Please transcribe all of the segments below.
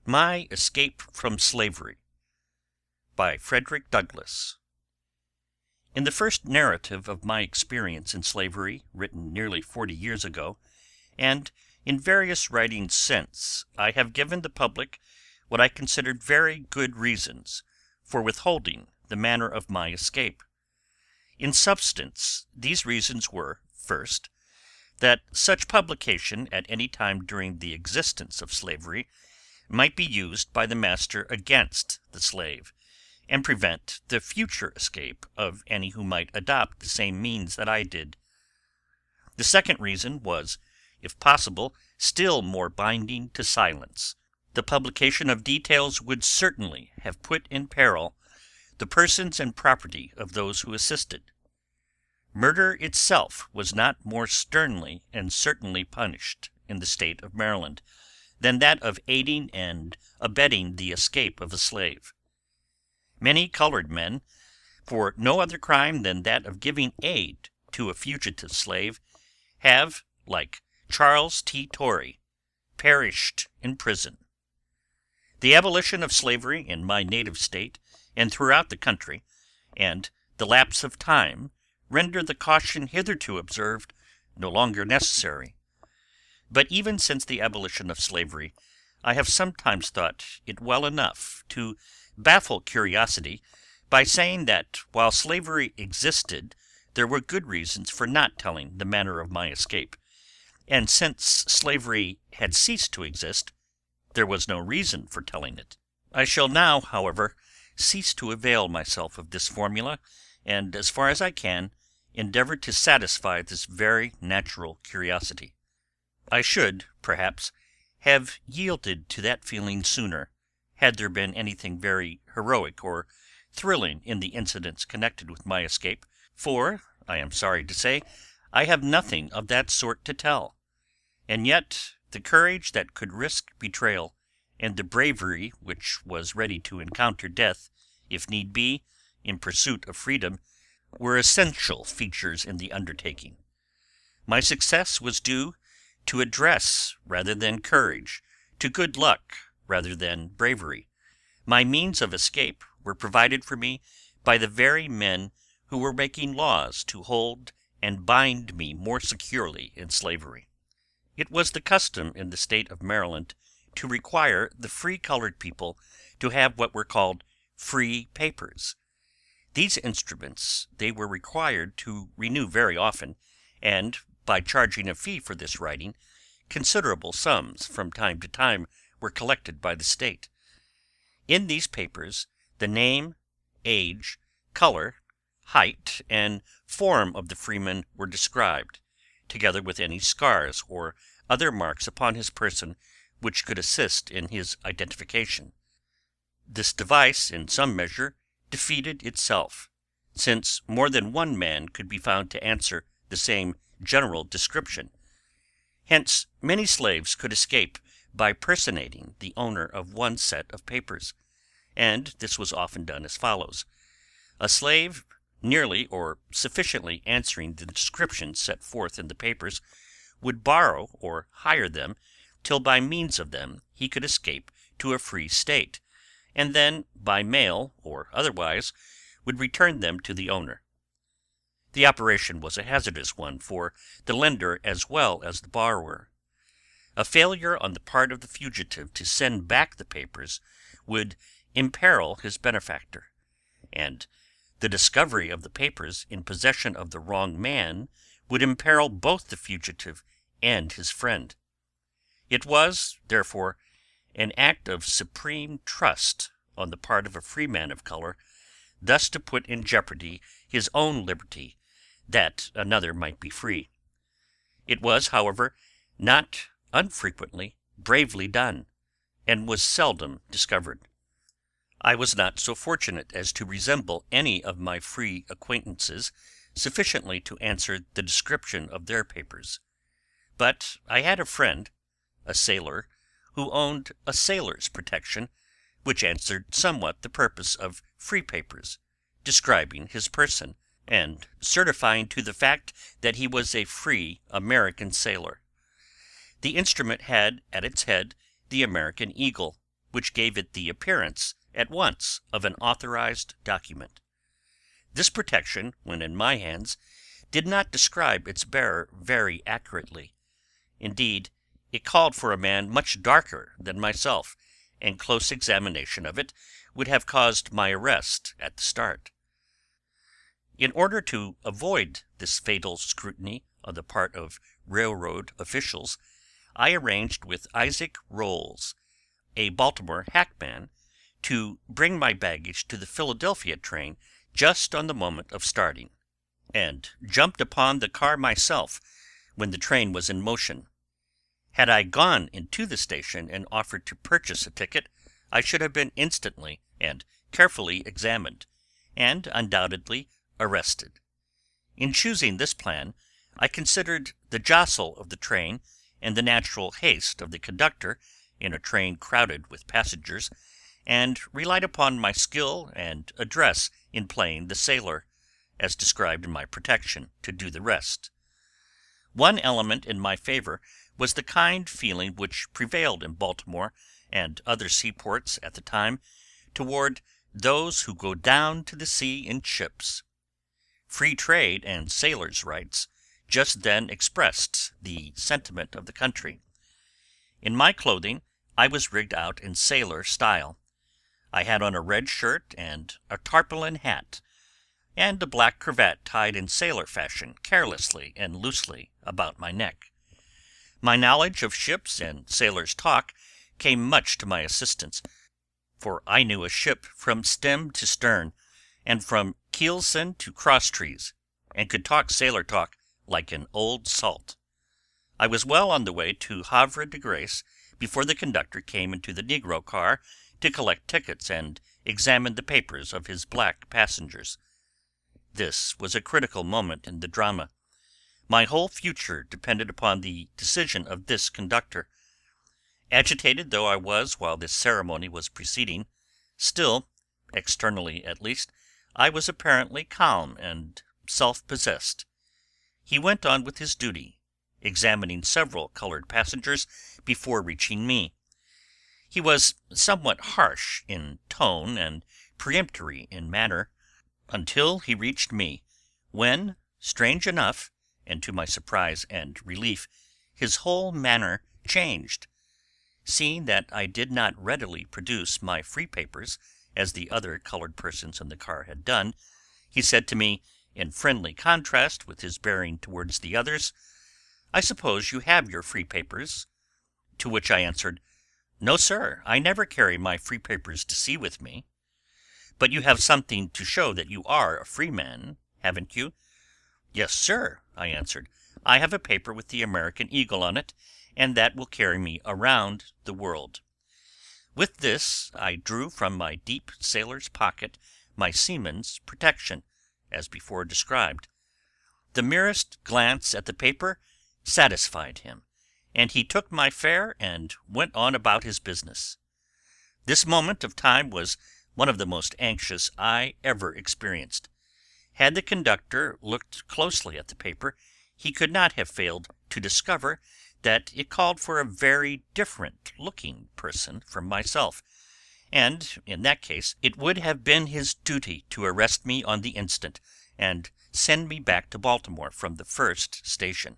My Escape from Slavery by Frederick Douglass. In the first narrative of my experience in slavery, written nearly 40 years ago, and in various writings since, I have given the public what I considered very good reasons for withholding the manner of my escape. In substance, these reasons were, first, that such publication at any time during the existence of slavery might be used by the master against the slave, and prevent the future escape of any who might adopt the same means that I did. The second reason was, if possible, still more binding to silence. The publication of details would certainly have put in peril the persons and property of those who assisted. Murder itself was not more sternly and certainly punished in the state of Maryland than that of aiding and abetting the escape of a slave. Many colored men, for no other crime than that of giving aid to a fugitive slave, have, like Charles T. Torrey, perished in prison. The abolition of slavery in my native state and throughout the country, and the lapse of time, render the caution hitherto observed no longer necessary. But even since the abolition of slavery, I have sometimes thought it well enough to baffle curiosity by saying that while slavery existed, there were good reasons for not telling the manner of my escape, and since slavery had ceased to exist, there was no reason for telling it. I shall now, however, cease to avail myself of this formula, and, as far as I can, endeavor to satisfy this very natural curiosity. I should, perhaps, have yielded to that feeling sooner, had there been anything very heroic or thrilling in the incidents connected with my escape, for, I am sorry to say, I have nothing of that sort to tell. And yet the courage that could risk betrayal, and the bravery which was ready to encounter death, if need be, in pursuit of freedom, were essential features in the undertaking. My success was due to address rather than courage, to good luck rather than bravery. My means of escape were provided for me by the very men who were making laws to hold and bind me more securely in slavery. It was the custom in the state of Maryland to require the free colored people to have what were called free papers. These instruments they were required to renew very often, and, by charging a fee for this writing, considerable sums from time to time were collected by the state. In these papers the name, age, color, height, and form of the freeman were described, together with any scars or other marks upon his person which could assist in his identification. This device, in some measure, defeated itself, since more than one man could be found to answer the same general description. Hence many slaves could escape by personating the owner of one set of papers, and this was often done as follows. A slave nearly or sufficiently answering the description set forth in the papers would borrow or hire them till by means of them he could escape to a free state, and then by mail or otherwise would return them to the owner. The operation was a hazardous one for the lender as well as the borrower. A failure on the part of the fugitive to send back the papers would imperil his benefactor, and the discovery of the papers in possession of the wrong man would imperil both the fugitive and his friend. It was, therefore, an act of supreme trust on the part of a free man of color thus to put in jeopardy his own liberty that another might be free. It was, however, not unfrequently bravely done, and was seldom discovered. I was not so fortunate as to resemble any of my free acquaintances sufficiently to answer the description of their papers, but I had a friend, a sailor, who owned a sailor's protection, which answered somewhat the purpose of free papers, describing his person, and certifying to the fact that he was a free American sailor. The instrument had at its head the American eagle, which gave it the appearance at once of an authorized document. This protection, when in my hands, did not describe its bearer very accurately. Indeed, it called for a man much darker than myself, and close examination of it would have caused my arrest at the start. In order to avoid this fatal scrutiny on the part of railroad officials, I arranged with Isaac Rolls, a Baltimore hackman, to bring my baggage to the Philadelphia train just on the moment of starting, and jumped upon the car myself when the train was in motion. Had I gone into the station and offered to purchase a ticket, I should have been instantly and carefully examined, and undoubtedly arrested. In choosing this plan, I considered the jostle of the train and the natural haste of the conductor in a train crowded with passengers, and relied upon my skill and address in playing the sailor, as described in my protection, to do the rest. One element in my favor was the kind feeling which prevailed in Baltimore and other seaports at the time toward those who go down to the sea in ships. Free trade and sailors' rights just then expressed the sentiment of the country. In my clothing I was rigged out in sailor style. I had on a red shirt and a tarpaulin hat, and a black cravat tied in sailor fashion carelessly and loosely about my neck. My knowledge of ships and sailors' talk came much to my assistance, for I knew a ship from stem to stern, and from keelson to crosstrees, and could talk sailor talk like an old salt. I was well on the way to Havre de Grace before the conductor came into the negro car to collect tickets and examine the papers of his black passengers. This was a critical moment in the drama. My whole future depended upon the decision of this conductor. Agitated though I was while this ceremony was proceeding, still, externally at least, I was apparently calm and self-possessed. He went on with his duty, examining several colored passengers before reaching me. He was somewhat harsh in tone and peremptory in manner until he reached me, when, strange enough, and to my surprise and relief, his whole manner changed. Seeing that I did not readily produce my free papers, as the other colored persons in the car had done, he said to me, in friendly contrast with his bearing towards the others, "I suppose you have your free papers?" To which I answered, "No, sir, I never carry my free papers to sea with me." "But you have something to show that you are a free man, haven't you?" "Yes, sir," I answered, "I have a paper with the American Eagle on it, and that will carry me around the world." With this I drew from my deep sailor's pocket my seaman's protection, as before described. The merest glance at the paper satisfied him, and he took my fare and went on about his business. This moment of time was one of the most anxious I ever experienced. Had the conductor looked closely at the paper, he could not have failed to discover that it called for a very different-looking person from myself, and in that case it would have been his duty to arrest me on the instant, and send me back to Baltimore from the first station.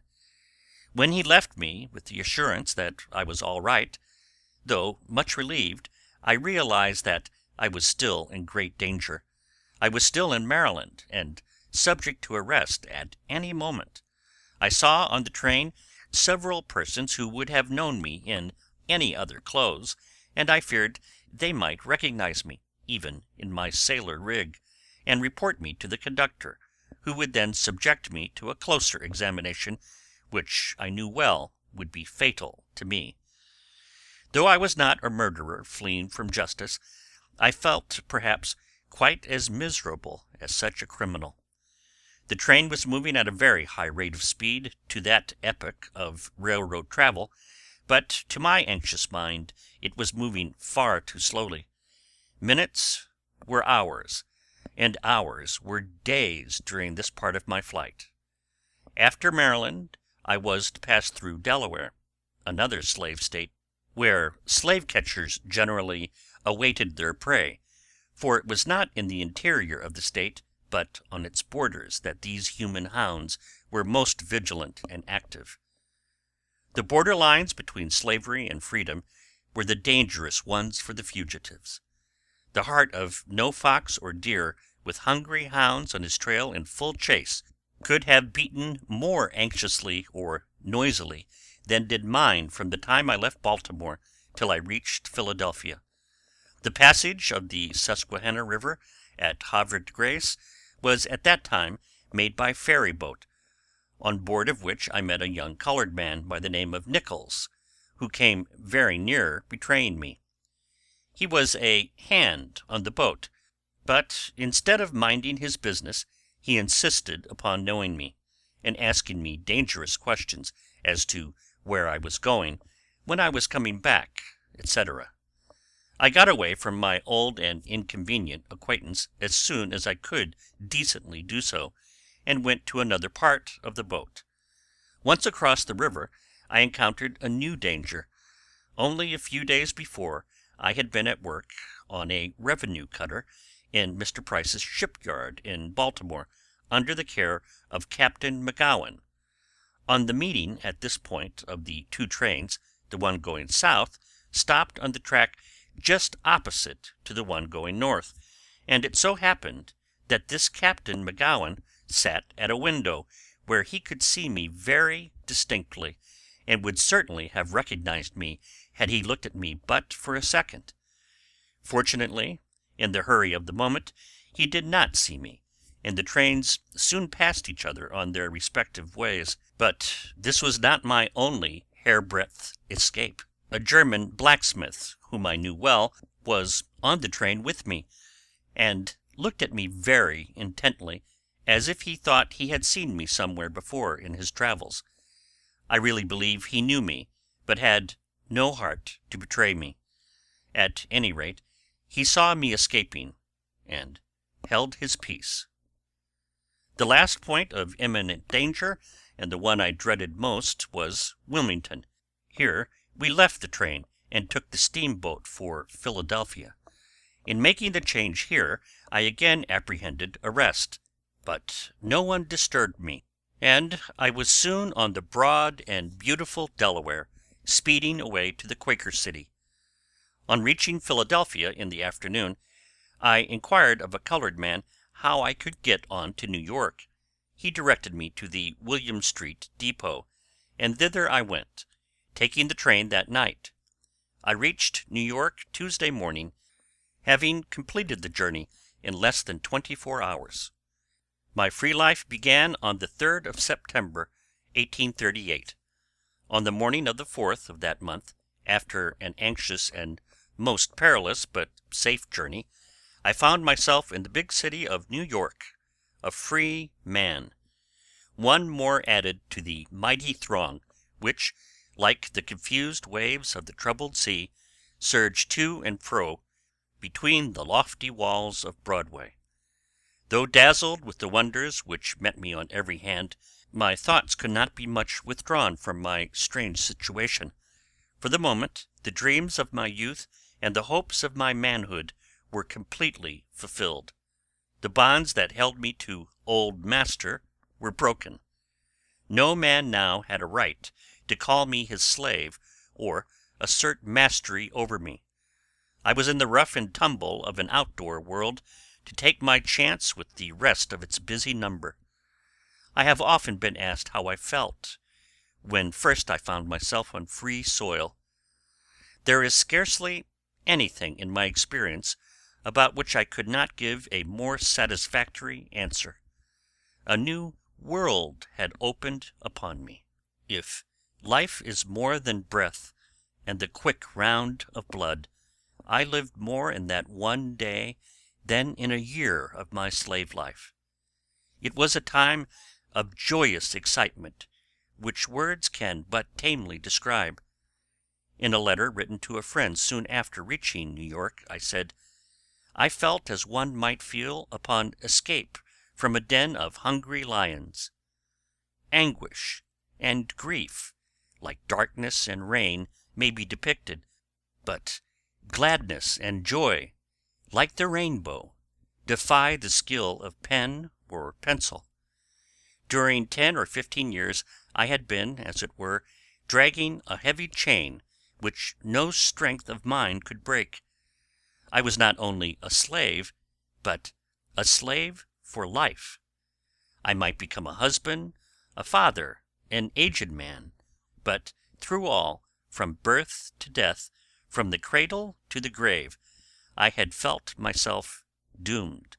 When he left me with the assurance that I was all right, though much relieved, I realized that I was still in great danger. I was still in Maryland, and subject to arrest at any moment. I saw on the train several persons who would have known me in any other clothes, and I feared they might recognize me, even in my sailor rig, and report me to the conductor, who would then subject me to a closer examination, which I knew well would be fatal to me. Though I was not a murderer fleeing from justice, I felt, perhaps, quite as miserable as such a criminal. The train was moving at a very high rate of speed to that epoch of railroad travel, but to my anxious mind it was moving far too slowly. Minutes were hours, and hours were days during this part of my flight. After Maryland I was to pass through Delaware, another slave state where slave catchers generally awaited their prey, for it was not in the interior of the state, but on its borders, that these human hounds were most vigilant and active. The border lines between slavery and freedom were the dangerous ones for the fugitives. The heart of no fox or deer with hungry hounds on his trail in full chase could have beaten more anxiously or noisily than did mine from the time I left Baltimore till I reached Philadelphia. The passage of the Susquehanna River at Havre de Grace was at that time made by ferry boat, on board of which I met a young colored man by the name of Nichols, who came very near betraying me. He was a hand on the boat, but instead of minding his business, he insisted upon knowing me, and asking me dangerous questions as to where I was going, when I was coming back, etc. I got away from my old and inconvenient acquaintance as soon as I could decently do so, and went to another part of the boat. Once across the river, I encountered a new danger. Only a few days before, I had been at work on a revenue cutter in Mr. Price's shipyard in Baltimore, under the care of Captain McGowan. On the meeting at this point of the two trains, the one going south stopped on the track just opposite to the one going north, and it so happened that this Captain McGowan sat at a window where he could see me very distinctly, and would certainly have recognized me had he looked at me but for a second. Fortunately, in the hurry of the moment, he did not see me, and the trains soon passed each other on their respective ways. But this was not my only hairbreadth escape. A German blacksmith, whom I knew well, was on the train with me, and looked at me very intently, as if he thought he had seen me somewhere before in his travels. I really believe he knew me, but had no heart to betray me. At any rate, he saw me escaping, and held his peace. The last point of imminent danger, and the one I dreaded most, was Wilmington. Here we left the train and took the steamboat for Philadelphia. In making the change here, I again apprehended arrest, but no one disturbed me, and I was soon on the broad and beautiful Delaware, speeding away to the Quaker City. On reaching Philadelphia in the afternoon, I inquired of a colored man how I could get on to New York. He directed me to the William Street depot, and thither I went, taking the train that night. I reached New York Tuesday morning, having completed the journey in less than 24 hours. My free life began on the 3rd of September, 1838. On the morning of the 4th of that month, after an anxious and most perilous but safe journey, I found myself in the big city of New York, a free man, one more added to the mighty throng which, like the confused waves of the troubled sea, surged to and fro between the lofty walls of Broadway. Though dazzled with the wonders which met me on every hand, my thoughts could not be much withdrawn from my strange situation. For the moment, the dreams of my youth and the hopes of my manhood were completely fulfilled. The bonds that held me to old master were broken. No man now had a right to call me his slave or assert mastery over me. I was in the rough and tumble of an outdoor world, to take my chance with the rest of its busy number. I have often been asked how I felt when first I found myself on free soil. There is scarcely anything in my experience about which I could not give a more satisfactory answer. A new world had opened upon me. If life is more than breath and the quick round of blood, I lived more in that one day than in a year of my slave life. It was a time of joyous excitement, which words can but tamely describe. In a letter written to a friend soon after reaching New York, I said, I felt as one might feel upon escape from a den of hungry lions. Anguish and grief, like darkness and rain, may be depicted, but gladness and joy, like the rainbow, defy the skill of pen or pencil. During 10 or 15 years I had been, as it were, dragging a heavy chain which no strength of mine could break. I was not only a slave, but a slave for life. I might become a husband, a father, an aged man, but through all, from birth to death, from the cradle to the grave, I had felt myself doomed.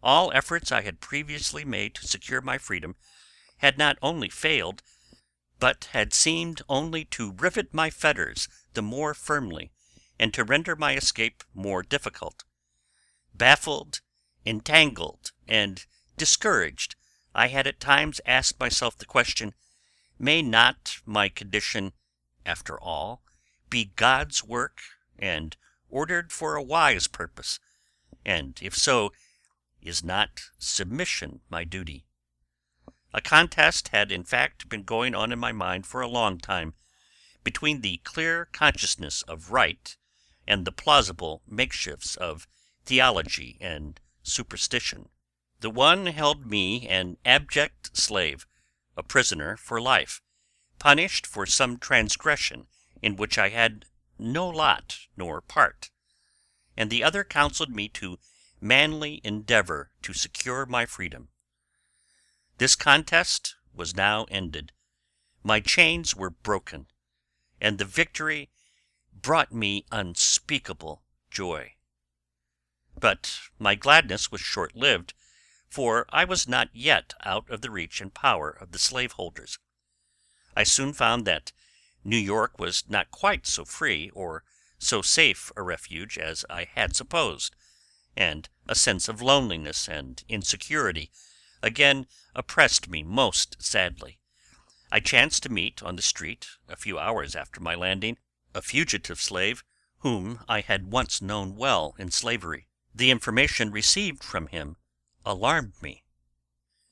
All efforts I had previously made to secure my freedom had not only failed, but had seemed only to rivet my fetters the more firmly, and to render my escape more difficult. Baffled, entangled, and discouraged, I had at times asked myself the question, may not my condition, after all, be God's work, and ordered for a wise purpose, and if so, is not submission my duty? A contest had in fact been going on in my mind for a long time, between the clear consciousness of right and the plausible makeshifts of theology and superstition. The one held me an abject slave, a prisoner for life, punished for some transgression in which I had no lot nor part, and the other counseled me to manly endeavor to secure my freedom. This contest was now ended. My chains were broken, and the victory brought me unspeakable joy. But my gladness was short-lived, for I was not yet out of the reach and power of the slaveholders. I soon found that New York was not quite so free or so safe a refuge as I had supposed, and a sense of loneliness and insecurity again oppressed me most sadly. I chanced to meet on the street, a few hours after my landing, a fugitive slave whom I had once known well in slavery. The information received from him alarmed me.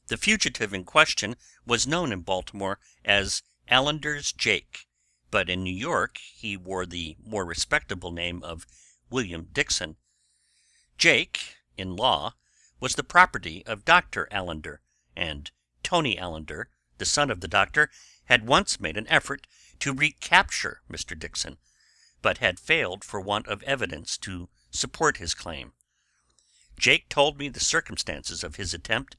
The fugitive in question was known in Baltimore as Allender's Jake, but in New York he wore the more respectable name of William Dixon. Jake, in law, was the property of Dr. Allender, and Tony Allender, the son of the doctor, had once made an effort to recapture Mr. Dixon, but had failed for want of evidence to support his claim. Jake told me the circumstances of his attempt,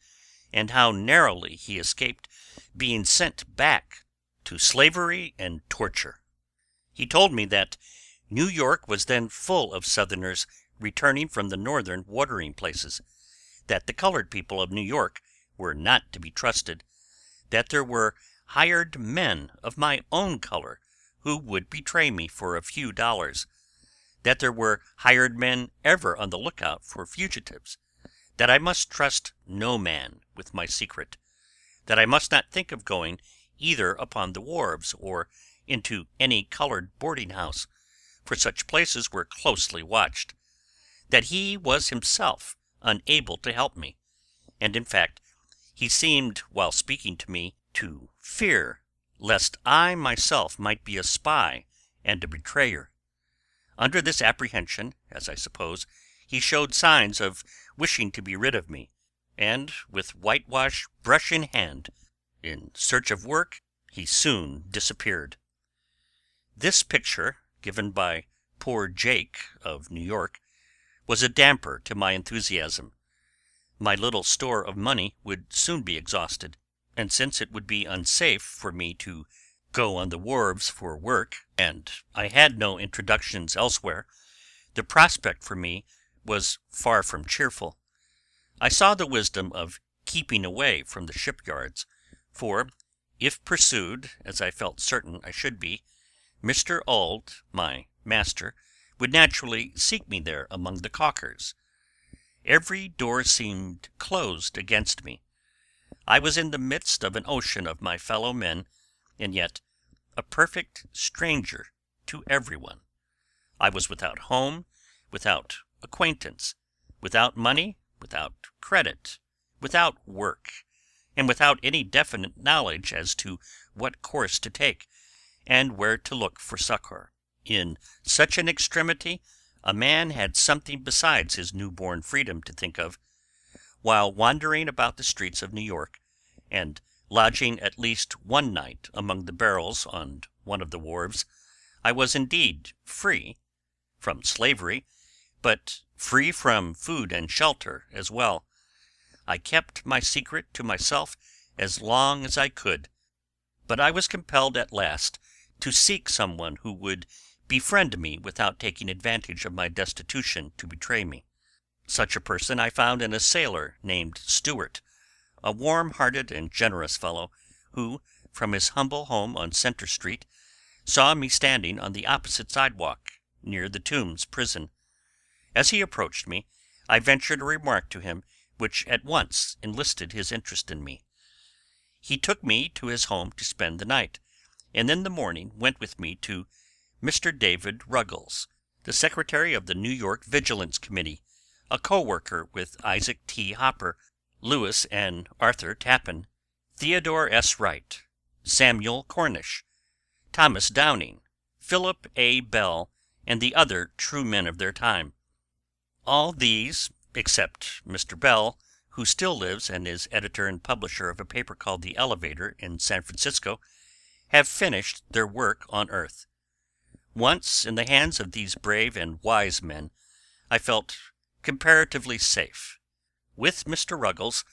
and how narrowly he escaped being sent back to slavery and torture. He told me that New York was then full of Southerners returning from the northern watering places, that the colored people of New York were not to be trusted, that there were hired men of my own color who would betray me for a few dollars, that there were hired men ever on the lookout for fugitives, that I must trust no man with my secret, that I must not think of going either upon the wharves or into any colored boarding house, for such places were closely watched, that he was himself unable to help me, and in fact he seemed, while speaking to me, to fear lest I myself might be a spy and a betrayer. Under this apprehension, as I suppose, he showed signs of wishing to be rid of me, and with whitewash brush in hand, in search of work, he soon disappeared. This picture, given by poor Jake of New York, was a damper to my enthusiasm. My little store of money would soon be exhausted, and since it would be unsafe for me to go on the wharves for work, and I had no introductions elsewhere, the prospect for me was far from cheerful. I saw the wisdom of keeping away from the shipyards, for, if pursued, as I felt certain I should be, Mr. Auld, my master, would naturally seek me there among the caulkers. Every door seemed closed against me. I was in the midst of an ocean of my fellow men, and yet a perfect stranger to everyone. I was without home, without acquaintance, without money, without credit, without work, and without any definite knowledge as to what course to take, and where to look for succor. In such an extremity, a man had something besides his new-born freedom to think of. While wandering about the streets of New York, and lodging at least one night among the barrels on one of the wharves, I was indeed free from slavery, but free from food and shelter as well. I kept my secret to myself as long as I could, but I was compelled at last to seek some one who would befriend me without taking advantage of my destitution to betray me. Such a person I found in a sailor named Stewart, a warm-hearted and generous fellow, who, from his humble home on Centre Street, saw me standing on the opposite sidewalk, near the Tombs prison. As he approached me, I ventured a remark to him which at once enlisted his interest in me. He took me to his home to spend the night, and in the morning went with me to Mr. David Ruggles, the secretary of the New York Vigilance Committee, a co-worker with Isaac T. Hopper, Lewis and Arthur Tappan, Theodore S. Wright, Samuel Cornish, Thomas Downing, Philip A. Bell, and the other true men of their time. All these, except Mr. Bell, who still lives and is editor and publisher of a paper called The Elevator in San Francisco, have finished their work on earth. Once in the hands of these brave and wise men, I felt comparatively safe. With Mr. Ruggles,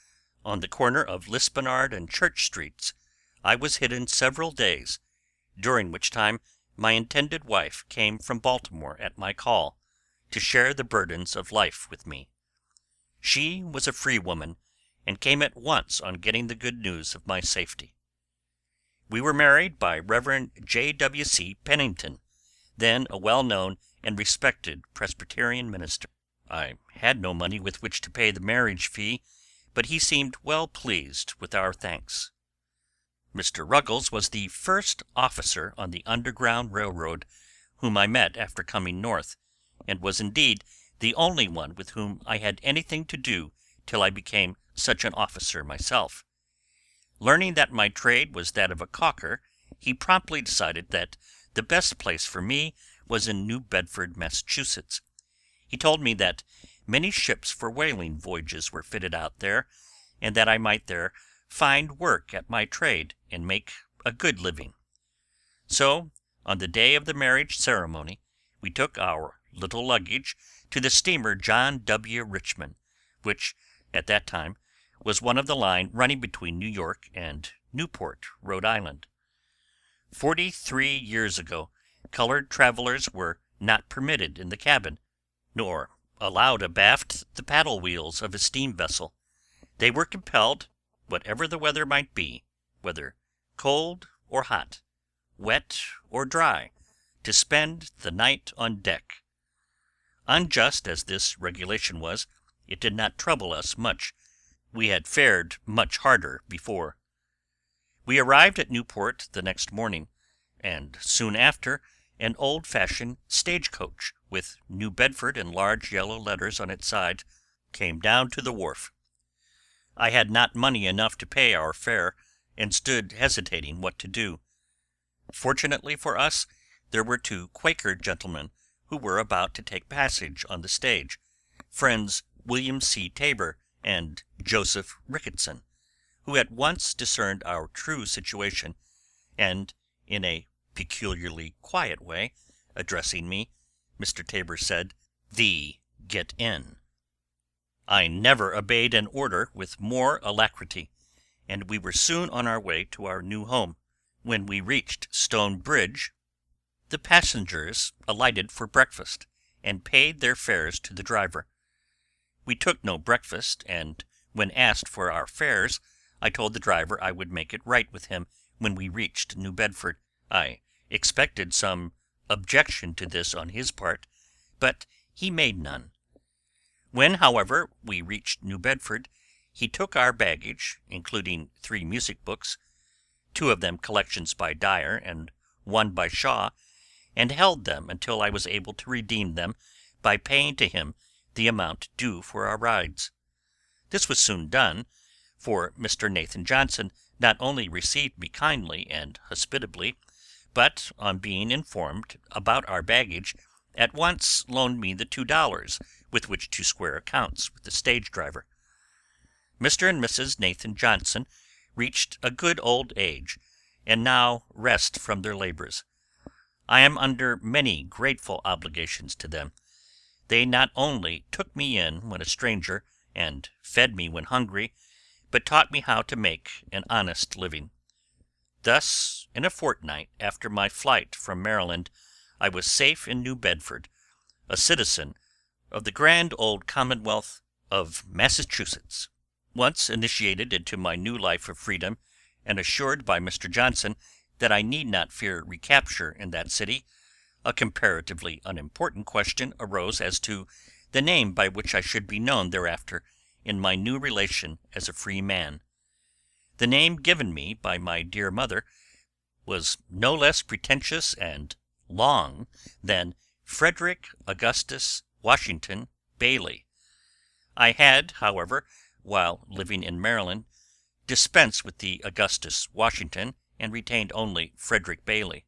on the corner of Lispenard and Church Streets, I was hidden several days, during which time my intended wife came from Baltimore at my call, to share the burdens of life with me. She was a free woman, and came at once on getting the good news of my safety. We were married by Rev. J.W.C. Pennington, then a well-known and respected Presbyterian minister. I had no money with which to pay the marriage fee, but he seemed well pleased with our thanks. Mr. Ruggles was the first officer on the Underground Railroad whom I met after coming north, and was indeed the only one with whom I had anything to do till I became such an officer myself. Learning that my trade was that of a caulker, he promptly decided that the best place for me was in New Bedford, Massachusetts. He told me that many ships for whaling voyages were fitted out there, and that I might there find work at my trade and make a good living. So, on the day of the marriage ceremony, we took our little luggage to the steamer John W. Richmond, which, at that time, was one of the line running between New York and Newport, Rhode Island. 43 years ago, colored travelers were not permitted in the cabin, nor allowed abaft the paddle wheels of a steam vessel. They were compelled, whatever the weather might be, whether cold or hot, wet or dry, to spend the night on deck. Unjust as this regulation was, it did not trouble us much. We had fared much harder before. We arrived at Newport the next morning, and soon after an old-fashioned stage-coach, with New Bedford in large yellow letters on its side, came down to the wharf. I had not money enough to pay our fare, and stood hesitating what to do. Fortunately for us, there were two Quaker gentlemen who were about to take passage on the stage, friends William C. Tabor and Joseph Ricketson, who at once discerned our true situation, and, in a peculiarly quiet way, addressing me, Mr. Tabor said, "Thee get in." I never obeyed an order with more alacrity, and we were soon on our way to our new home. When we reached Stone Bridge, the passengers alighted for breakfast, and paid their fares to the driver. We took no breakfast, and when asked for our fares, I told the driver I would make it right with him when we reached New Bedford. I expected some objection to this on his part, but he made none. When, however, we reached New Bedford, he took our baggage, including 3 music books, 2 of them collections by Dyer and 1 by Shaw, and held them until I was able to redeem them by paying to him the amount due for our rides. This was soon done, for Mr. Nathan Johnson not only received me kindly and hospitably, but on being informed about our baggage, at once loaned me the $2 with which to square accounts with the stage driver. Mr. and Mrs. Nathan Johnson reached a good old age, and now rest from their labors. I am under many grateful obligations to them. They not only took me in when a stranger, and fed me when hungry, but taught me how to make an honest living. Thus, in a fortnight after my flight from Maryland, I was safe in New Bedford, a citizen of the grand old Commonwealth of Massachusetts. Once initiated into my new life of freedom, and assured by Mr. Johnson that I need not fear recapture in that city, a comparatively unimportant question arose as to the name by which I should be known thereafter in my new relation as a free man. The name given me by my dear mother was no less pretentious and long than Frederick Augustus Washington Bailey. I had, however, while living in Maryland, dispensed with the Augustus Washington and retained only Frederick Bailey.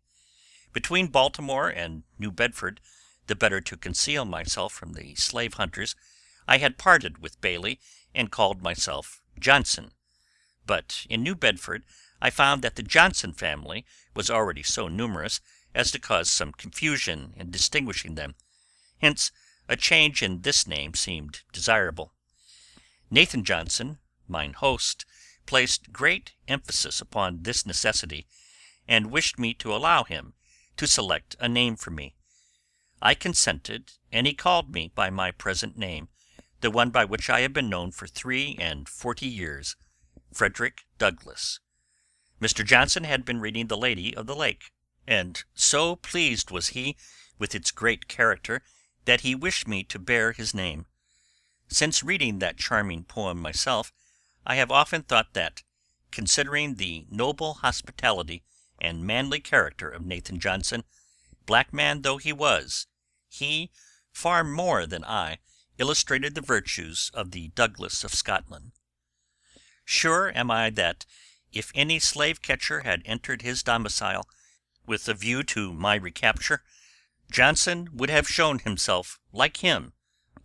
Between Baltimore and New Bedford, the better to conceal myself from the slave hunters, I had parted with Bailey and called myself Johnson. But in New Bedford I found that the Johnson family was already so numerous as to cause some confusion in distinguishing them. Hence a change in this name seemed desirable. Nathan Johnson, mine host, placed great emphasis upon this necessity, and wished me to allow him to select a name for me. I consented, and he called me by my present name, the one by which I have been known for 43 years, Frederick Douglass. Mr. Johnson had been reading The Lady of the Lake, and so pleased was he with its great character that he wished me to bear his name. Since reading that charming poem myself, I have often thought that, considering the noble hospitality and manly character of Nathan Johnson, black man though he was, he, far more than I, illustrated the virtues of the Douglas of Scotland. Sure am I that if any slave-catcher had entered his domicile with a view to my recapture, Johnson would have shown himself, like him,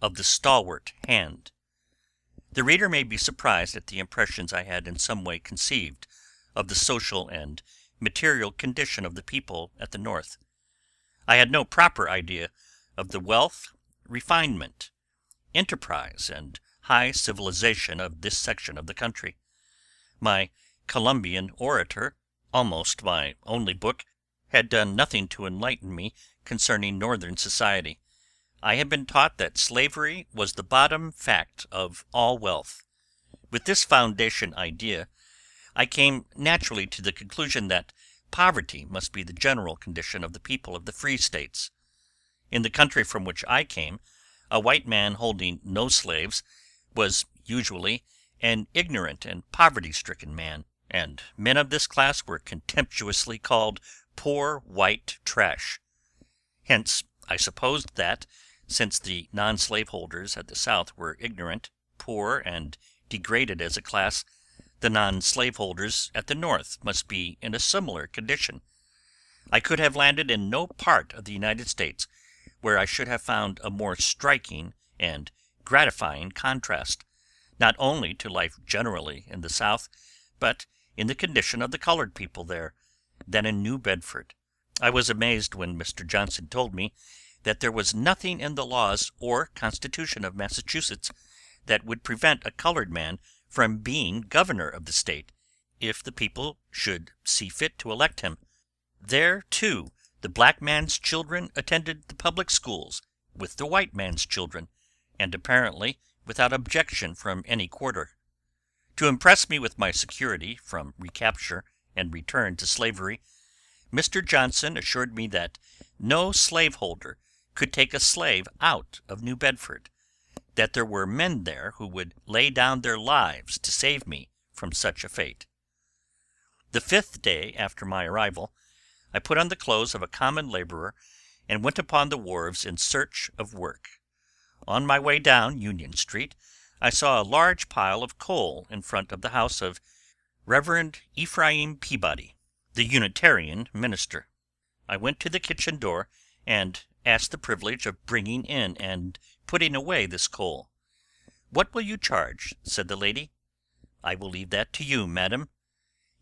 of the stalwart hand. The reader may be surprised at the impressions I had in some way conceived of the social and material condition of the people at the North. I had no proper idea of the wealth, refinement, enterprise, and high civilization of this section of the country. My Columbian Orator, almost my only book, had done nothing to enlighten me concerning Northern society. I had been taught that slavery was the bottom fact of all wealth. With this foundation idea, I came naturally to the conclusion that poverty must be the general condition of the people of the free states. In the country from which I came, a white man holding no slaves was usually an ignorant and poverty-stricken man, and men of this class were contemptuously called poor white trash. Hence I supposed that, since the non-slaveholders at the South were ignorant, poor, and degraded as a class, the non-slaveholders at the North must be in a similar condition. I could have landed in no part of the United States where I should have found a more striking and gratifying contrast, not only to life generally in the South, but in the condition of the colored people there, than in New Bedford. I was amazed when Mr. Johnson told me that there was nothing in the laws or Constitution of Massachusetts that would prevent a colored man from being governor of the state, if the people should see fit to elect him. There, too, the black man's children attended the public schools with the white man's children, and apparently without objection from any quarter. To impress me with my security from recapture and return to slavery, Mr. Johnson assured me that no slaveholder could take a slave out of New Bedford, that there were men there who would lay down their lives to save me from such a fate. The 5th day after my arrival, I put on the clothes of a common laborer and went upon the wharves in search of work. On my way down Union Street, I saw a large pile of coal in front of the house of Reverend Ephraim Peabody, the Unitarian minister. I went to the kitchen door, and asked the privilege of bringing in and putting away this coal. "What will you charge?" said the lady. "I will leave that to you, madam."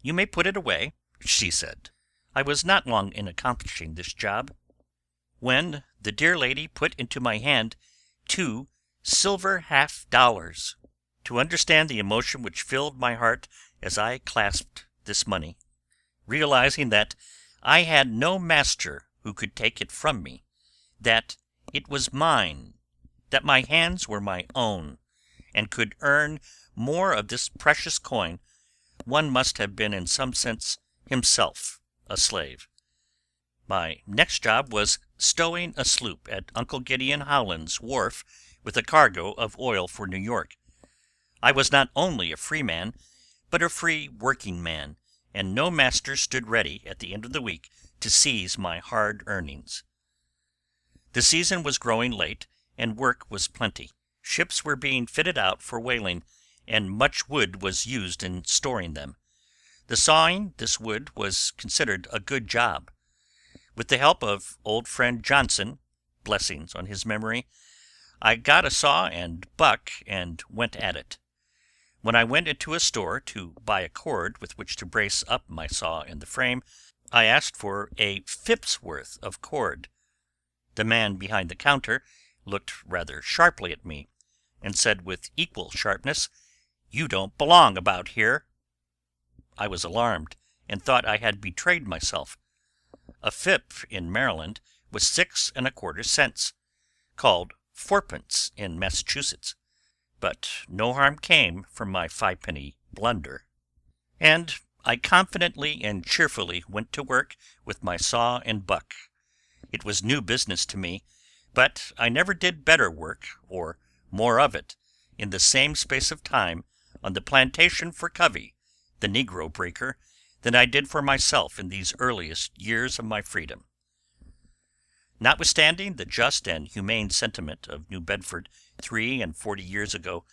"You may put it away," she said. I was not long in accomplishing this job, when the dear lady put into my hand 2 silver half-dollars. To understand the emotion which filled my heart as I clasped this money, realizing that I had no master who could take it from me, that it was mine, that my hands were my own, and could earn more of this precious coin, one must have been in some sense himself a slave. My next job was stowing a sloop at Uncle Gideon Howland's wharf with a cargo of oil for New York. I was not only a free man, but a free working man, and no master stood ready at the end of the week to seize my hard earnings. The season was growing late, and work was plenty. Ships were being fitted out for whaling, and much wood was used in storing them. The sawing this wood was considered a good job. With the help of old friend Johnson, blessings on his memory, I got a saw and buck and went at it. When I went into a store to buy a cord with which to brace up my saw in the frame, I asked for a fip's worth of cord. The man behind the counter looked rather sharply at me, and said with equal sharpness, "You don't belong about here." I was alarmed, and thought I had betrayed myself. A fip in Maryland was 6 1/4 cents, called 4d. in Massachusetts, but no harm came from my 5d blunder, and I confidently and cheerfully went to work with my saw and buck. It was new business to me, but I never did better work, or more of it, in the same space of time on the plantation for Covey, the negro breaker, than I did for myself in these earliest years of my freedom. Notwithstanding the just and humane sentiment of New Bedford 43 years ago,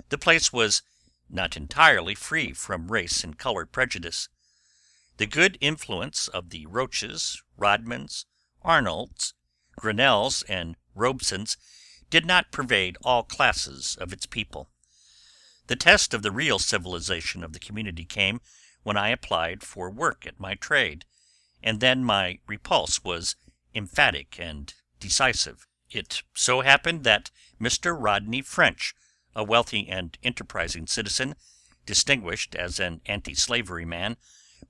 the place was not entirely free from race and color prejudice. The good influence of the Roaches, Rodmans, Arnolds, Grinnells, and Robesons did not pervade all classes of its people. The test of the real civilization of the community came when I applied for work at my trade, and then my repulse was emphatic and decisive. It so happened that Mr. Rodney French, a wealthy and enterprising citizen, distinguished as an anti-slavery man,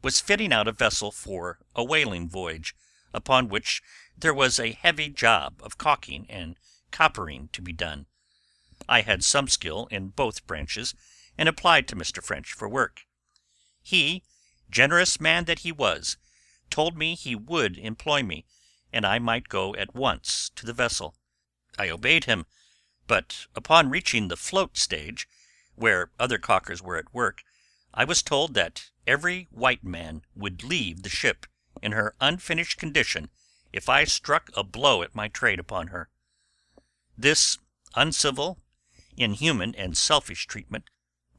was fitting out a vessel for a whaling voyage, upon which there was a heavy job of caulking and coppering to be done. I had some skill in both branches, and applied to Mr. French for work. He, generous man that he was, told me he would employ me, and I might go at once to the vessel. I obeyed him, but upon reaching the float stage, where other caulkers were at work, I was told that every white man would leave the ship in her unfinished condition if I struck a blow at my trade upon her. This uncivil, inhuman, and selfish treatment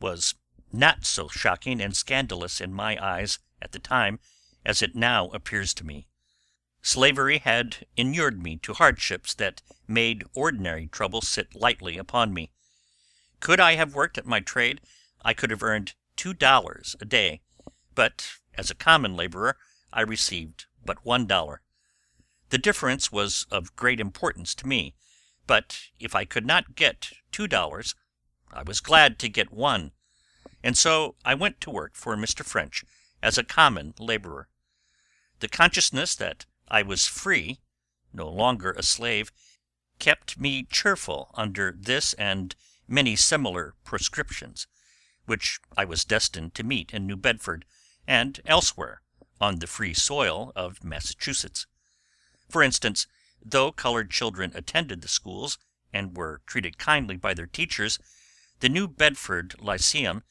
was not so shocking and scandalous in my eyes at the time as it now appears to me. Slavery had inured me to hardships that made ordinary trouble sit lightly upon me. Could I have worked at my trade, I could have earned $2 a day, but as a common laborer I received but $1. The difference was of great importance to me, but if I could not get $2, I was glad to get one, and so I went to work for Mr. French as a common laborer. The consciousness that I was free, no longer a slave, kept me cheerful under this and many similar proscriptions, which I was destined to meet in New Bedford and elsewhere on the free soil of Massachusetts. For instance, though colored children attended the schools and were treated kindly by their teachers, the New Bedford Lyceum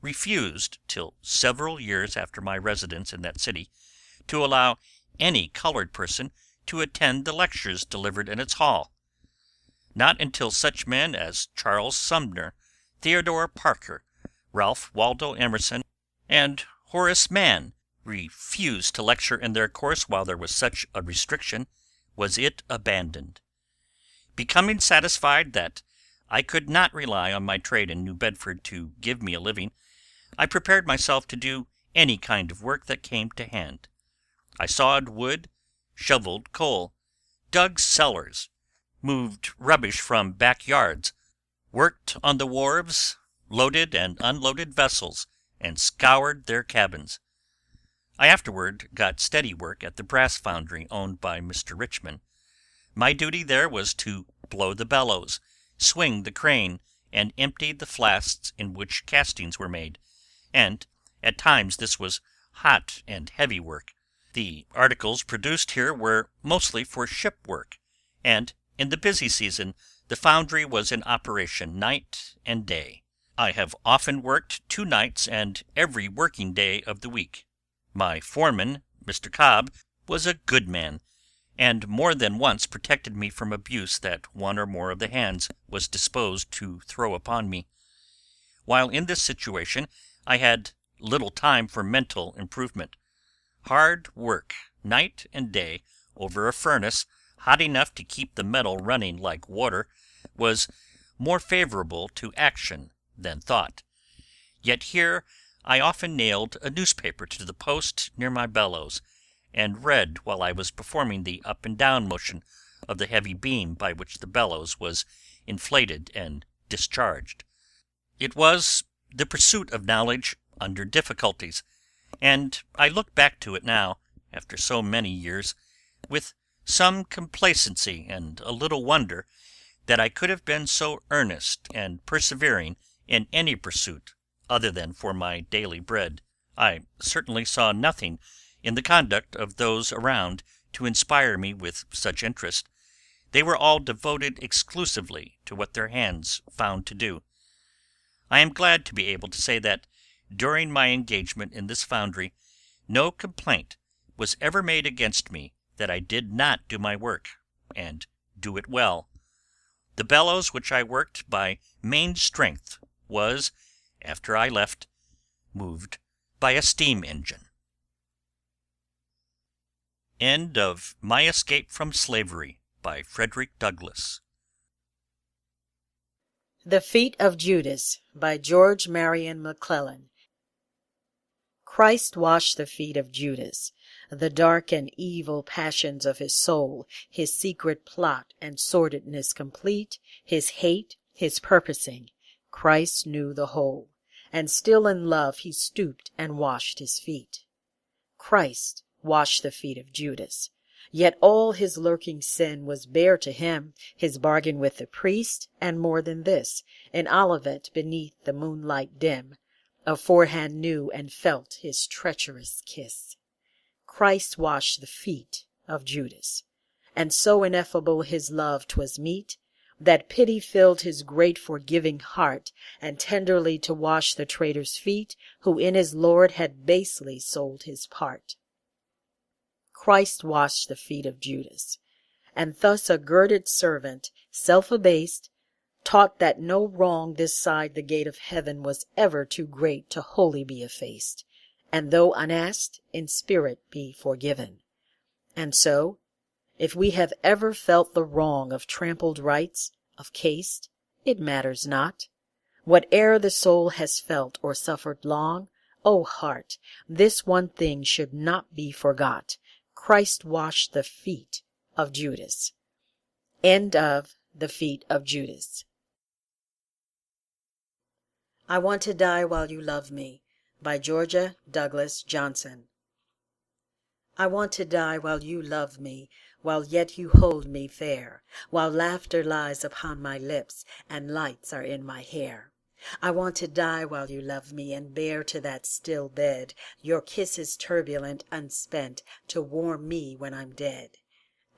refused, till several years after my residence in that city, to allow any colored person to attend the lectures delivered in its hall. Not until such men as Charles Sumner, Theodore Parker, Ralph Waldo Emerson, and Horace Mann refused to lecture in their course while there was such a restriction, was it abandoned. Becoming satisfied that I could not rely on my trade in New Bedford to give me a living, I prepared myself to do any kind of work that came to hand. I sawed wood, shoveled coal, dug cellars, moved rubbish from back yards, worked on the wharves, loaded and unloaded vessels, and scoured their cabins. I afterward got steady work at the brass foundry owned by Mr. Richmond. My duty there was to blow the bellows, swing the crane, and empty the flasks in which castings were made, and at times this was hot and heavy work. The articles produced here were mostly for ship work, and in the busy season the foundry was in operation night and day. I have often worked 2 nights and every working day of the week. My foreman, Mr. Cobb, was a good man, and more than once protected me from abuse that one or more of the hands was disposed to throw upon me. While in this situation I had little time for mental improvement. Hard work, night and day, over a furnace hot enough to keep the metal running like water, was more favourable to action than thought. Yet here I often nailed a newspaper to the post near my bellows, and read while I was performing the up and down motion of the heavy beam by which the bellows was inflated and discharged. It was the pursuit of knowledge under difficulties, and I look back to it now, after so many years, with some complacency and a little wonder that I could have been so earnest and persevering in any pursuit other than for my daily bread. I certainly saw nothing in the conduct of those around to inspire me with such interest. They were all devoted exclusively to what their hands found to do. I am glad to be able to say that during my engagement in this foundry no complaint was ever made against me that I did not do my work, and do it well. The bellows which I worked by main strength was, after I left, moved by a steam engine. End of My Escape from Slavery, by Frederick Douglass. The Feet of Judas, by George Marion McClellan. Christ washed the feet of Judas, the dark and evil passions of his soul, his secret plot and sordidness complete, his hate, his purposing. Christ knew the whole, and still in love he stooped and washed his feet. Christ washed the feet of Judas, yet all his lurking sin was bare to him, his bargain with the priest, and more than this, in Olivet beneath the moonlight dim, aforehand knew and felt his treacherous kiss. Christ washed the feet of Judas, and so ineffable his love 'twas meet, that pity filled his great forgiving heart, and tenderly to wash the traitor's feet, who in his Lord had basely sold his part. Christ washed the feet of Judas, and thus a girded servant, self-abased, taught that no wrong this side the gate of heaven was ever too great to wholly be effaced, and though unasked, in spirit be forgiven. And so, if we have ever felt the wrong of trampled rights, of caste, it matters not. Whate'er the soul has felt or suffered long, O heart, this one thing should not be forgot: Christ washed the feet of Judas. End of The Feet of Judas. I Want to Die While You Love Me, by Georgia Douglas Johnson. I want to die while you love me, while yet you hold me fair, while laughter lies upon my lips and lights are in my hair. I want to die while you love me, and bear to that still bed your kisses turbulent, unspent, to warm me when I'm dead.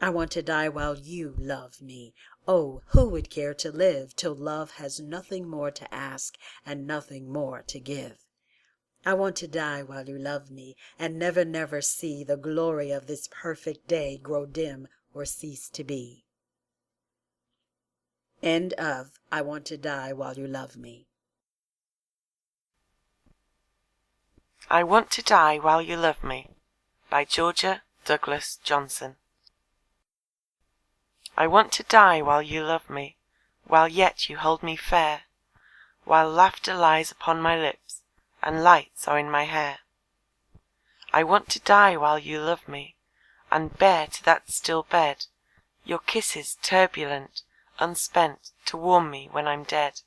I want to die while you love me. Oh, who would care to live till love has nothing more to ask and nothing more to give? I want to die while you love me, and never, never see the glory of this perfect day grow dim or cease to be. End of I Want to Die While You Love Me. I Want to Die While You Love Me by Georgia Douglas Johnson. I want to die while you love me, while yet you hold me fair, while laughter lies upon my lips, and lights are in my hair. I want to die while you love me, and bear to that still bed your kisses turbulent, unspent, to warm me when I'm dead.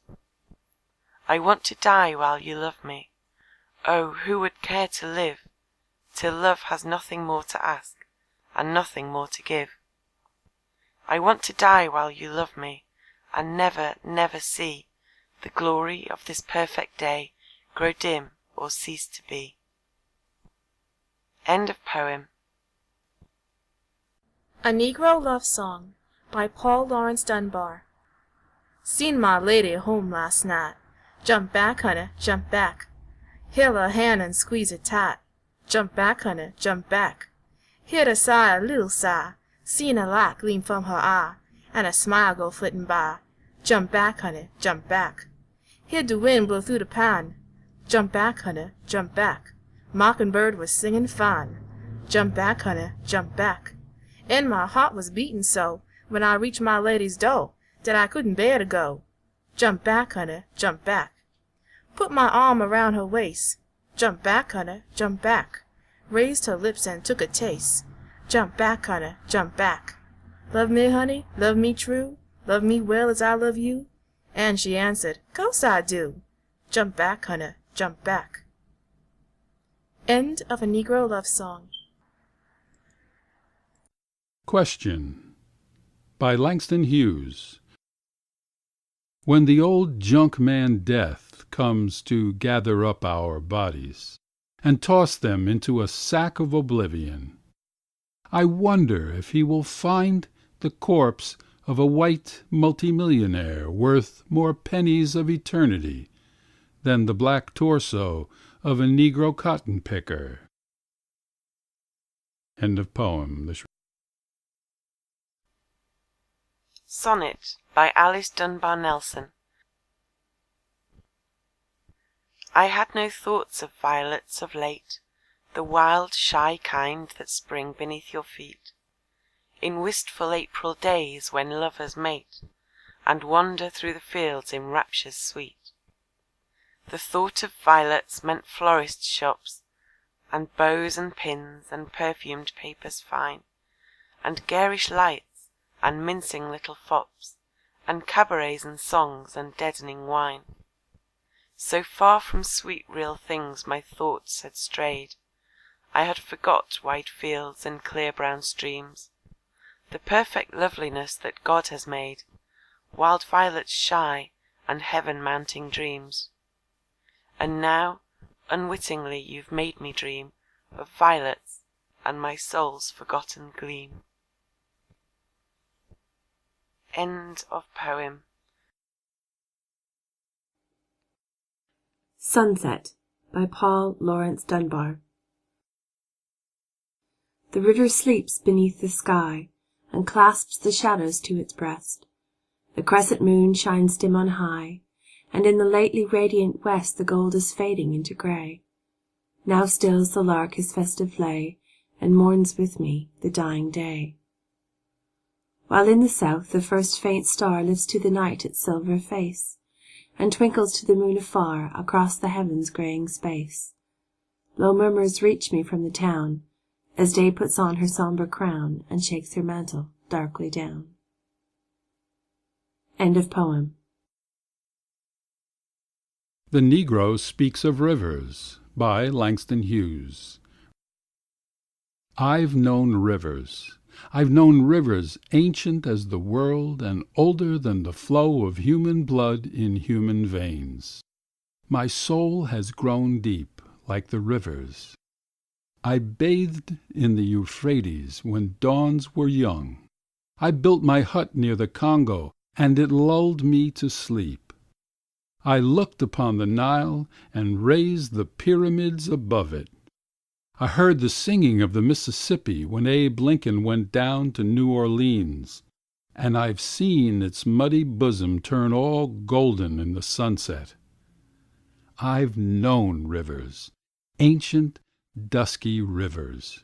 I want to die while you love me. Oh, who would care to live, till love has nothing more to ask, and nothing more to give? I want to die while you love me, and never, never see the glory of this perfect day grow dim or cease to be. End of poem. A Negro Love Song by Paul Laurence Dunbar. Seen my lady home last night. Jump back, honey, jump back. Held her hand and squeeze it tight. Jump back, honey, jump back. Heard her sigh, a little sigh. Seen a light gleam from her eye, and a smile go flitting by. Jump back, honey, jump back. Heard the wind blow through the pine. Jump back, honey, jump back. Mockingbird was singing fine. Jump back, honey, jump back. And my heart was beating so when I reached my lady's door that I couldn't bear to go. Jump back, honey, jump back. Put my arm around her waist. Jump back, honey, jump back. Raised her lips and took a taste. Jump back, honey, jump back. Love me, honey, love me true, love me well as I love you? And she answered, "'Course I do." Jump back, honey, jump back. End of A Negro Love Song. Question by Langston Hughes. When the old junk man Death comes to gather up our bodies and toss them into a sack of oblivion, I wonder if he will find the corpse of a white multimillionaire worth more pennies of eternity than the black torso of a Negro cotton picker. End of poem. Sonnet by Alice Dunbar Nelson. I had no thoughts of violets of late, the wild shy kind that spring beneath your feet, in wistful April days when lovers mate, and wander through the fields in raptures sweet. The thought of violets meant florists' shops, and bows and pins and perfumed papers fine, and garish lights and mincing little fops, and cabarets and songs and deadening wine. So far from sweet real things my thoughts had strayed, I had forgot wide fields and clear brown streams, the perfect loveliness that God has made, wild violets shy and heaven-mounting dreams. And now, unwittingly you've made me dream of violets and my soul's forgotten gleam. End of poem. Sunset by Paul Laurence Dunbar. The river sleeps beneath the sky and clasps the shadows to its breast. The crescent moon shines dim on high, and in the lately radiant west the gold is fading into grey. Now stills the lark his festive lay, and mourns with me the dying day. While in the south the first faint star lifts to the night its silver face, and twinkles to the moon afar across the heaven's greying space. Low murmurs reach me from the town, as day puts on her sombre crown and shakes her mantle darkly down. End of poem. The Negro Speaks of Rivers by Langston Hughes. I've known rivers. I've known rivers ancient as the world and older than the flow of human blood in human veins. My soul has grown deep like the rivers. I bathed in the Euphrates when dawns were young. I built my hut near the Congo, and it lulled me to sleep. I looked upon the Nile and raised the pyramids above it. I heard the singing of the Mississippi when Abe Lincoln went down to New Orleans, and I've seen its muddy bosom turn all golden in the sunset. I've known rivers, ancient, dusky rivers.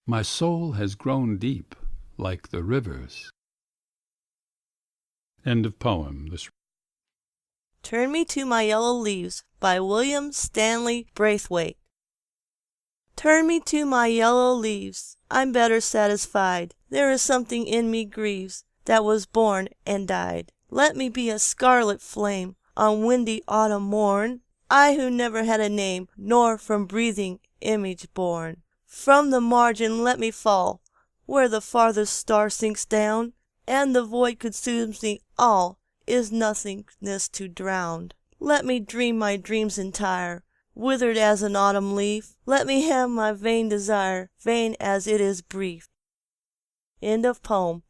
My soul has grown deep like the rivers. End of poem. Turn Me to My Yellow Leaves by William Stanley Braithwaite. Turn me to my yellow leaves, I'm better satisfied. There is something in me grieves that was born and died. Let me be a scarlet flame on windy autumn morn, I who never had a name, nor from breathing image born. From the margin let me fall, where the farthest star sinks down, and the void consumes me all, is nothingness to drown. Let me dream my dreams entire, withered as an autumn leaf. Let me have my vain desire, vain as it is brief. End of poem